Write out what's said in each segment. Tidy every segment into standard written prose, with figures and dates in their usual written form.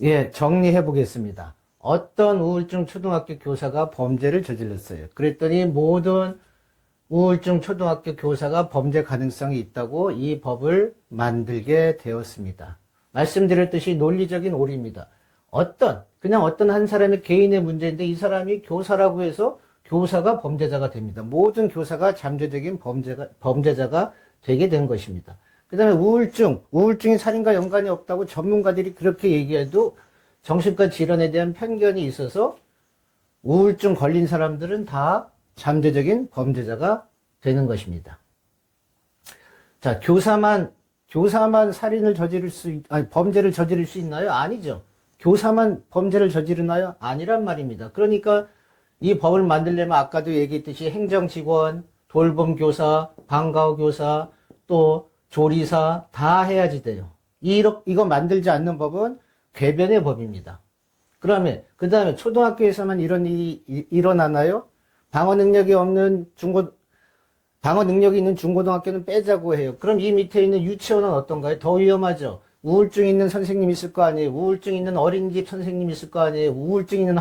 예, 정리해 보겠습니다. 어떤 우울증 초등학교 교사가 범죄를 저질렀어요. 그랬더니 모든 우울증 초등학교 교사가 범죄 가능성이 있다고 이 법을 만들게 되었습니다. 말씀드렸듯이 논리적인 오류입니다. 그냥 어떤 한 사람의 개인의 문제인데 이 사람이 교사라고 해서 교사가 범죄자가 됩니다. 모든 교사가 잠재적인 범죄자가 되게 된 것입니다. 그 다음에 우울증이 살인과 연관이 없다고 전문가들이 그렇게 얘기해도 정신과 질환에 대한 편견이 있어서 우울증 걸린 사람들은 다 잠재적인 범죄자가 되는 것입니다. 자, 교사만 범죄를 저지를 수 있나요? 아니죠. 교사만 범죄를 저지르나요? 아니란 말입니다. 그러니까 이 법을 만들려면 아까도 얘기했듯이 행정직원, 돌봄교사, 방과후교사, 또 조리사 다 해야지 돼요. 이거 만들지 않는 법은 궤변의 법입니다. 그러면 그 다음에 초등학교에서만 이런 일이 일어나나요? 방어 능력이 있는 중고등학교는 빼자고 해요. 그럼 이 밑에 있는 유치원은 어떤가요? 더 위험하죠. 우울증 있는 선생님 있을 거 아니에요. 우울증 있는 어린이집 선생님 있을 거 아니에요. 우울증 있는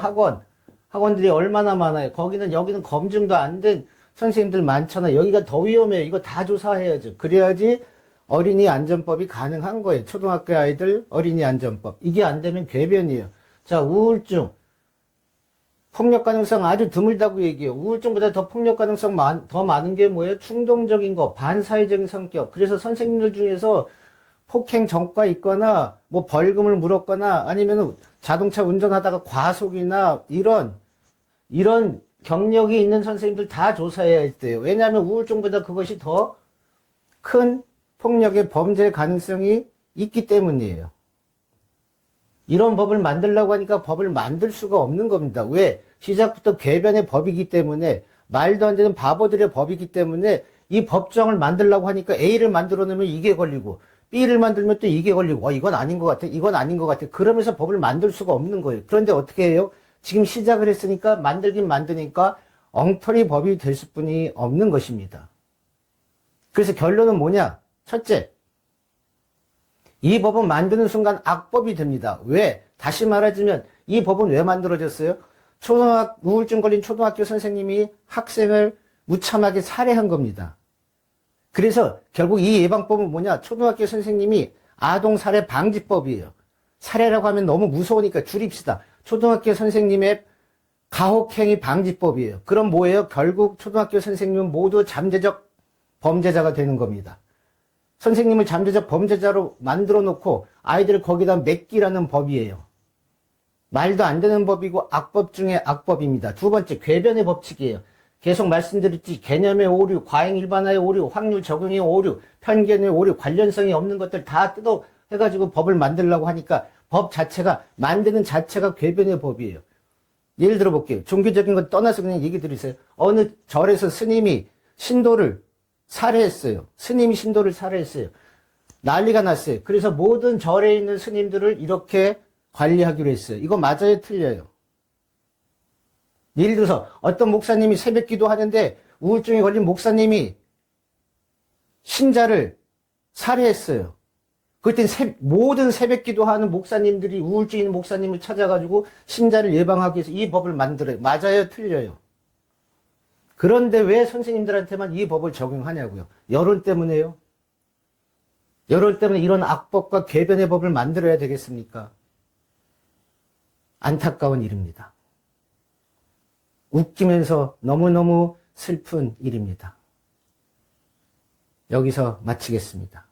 학원들이 얼마나 많아요. 여기는 검증도 안 된 선생님들 많잖아요. 여기가 더 위험해요. 이거 다 조사해야죠. 그래야지 어린이 안전법이 가능한 거예요. 초등학교 아이들 어린이 안전법. 이게 안 되면 궤변이에요. 자, 우울증. 폭력 가능성 아주 드물다고 얘기해요. 우울증보다 더 폭력 가능성 더 많은 게 뭐예요? 충동적인 거, 반사회적인 성격. 그래서 선생님들 중에서 폭행 전과 있거나, 뭐 벌금을 물었거나, 아니면 자동차 운전하다가 과속이나, 이런 경력이 있는 선생님들 다 조사해야 돼요. 왜냐하면 우울증보다 그것이 더 큰 폭력의 범죄 가능성이 있기 때문이에요. 이런 법을 만들려고 하니까 법을 만들 수가 없는 겁니다. 왜? 시작부터 궤변의 법이기 때문에, 말도 안 되는 바보들의 법이기 때문에 이 법정을 만들려고 하니까 A를 만들어 놓으면 이게 걸리고 B를 만들면 또 이게 걸리고 이건 아닌 것 같아. 이건 아닌 것 같아. 그러면서 법을 만들 수가 없는 거예요. 그런데 어떻게 해요? 지금 시작을 했으니까 만들긴 만드니까 엉터리 법이 될 수뿐이 없는 것입니다. 그래서 결론은 뭐냐? 첫째, 이 법은 만드는 순간 악법이 됩니다. 왜? 다시 말하자면 이 법은 왜 만들어졌어요? 우울증 걸린 초등학교 선생님이 학생을 무참하게 살해한 겁니다. 그래서 결국 이 예방법은 뭐냐? 초등학교 선생님이 아동살해 방지법이에요. 살해라고 하면 너무 무서우니까 줄입시다. 초등학교 선생님의 가혹행위 방지법이에요. 그럼 뭐예요? 결국 초등학교 선생님은 모두 잠재적 범죄자가 되는 겁니다. 선생님을 잠재적 범죄자로 만들어 놓고 아이들을 거기다 맡기라는 법이에요. 말도 안 되는 법이고 악법 중에 악법입니다. 두 번째, 궤변의 법칙이에요. 계속 말씀드렸지, 개념의 오류, 과잉 일반화의 오류, 확률 적용의 오류, 편견의 오류, 관련성이 없는 것들 다 뜯어해가지고 법을 만들려고 하니까 법 자체가, 만드는 자체가 궤변의 법이에요. 예를 들어 볼게요. 종교적인 건 떠나서 그냥 얘기 드리세요. 어느 절에서 스님이 신도를 살해했어요. 스님이 신도를 살해했어요. 난리가 났어요. 그래서 모든 절에 있는 스님들을 이렇게 관리하기로 했어요. 이거 맞아요? 틀려요? 예를 들어서 어떤 목사님이 새벽 기도하는데 우울증에 걸린 목사님이 신자를 살해했어요. 그때 모든 새벽 기도하는 목사님들이 우울증 있는 목사님을 찾아가지고 신자를 예방하기 위해서 이 법을 만들어요. 맞아요? 틀려요? 그런데 왜 선생님들한테만 이 법을 적용하냐고요? 여론 때문에요. 여론 때문에 이런 악법과 궤변의 법을 만들어야 되겠습니까? 안타까운 일입니다. 웃기면서 너무너무 슬픈 일입니다. 여기서 마치겠습니다.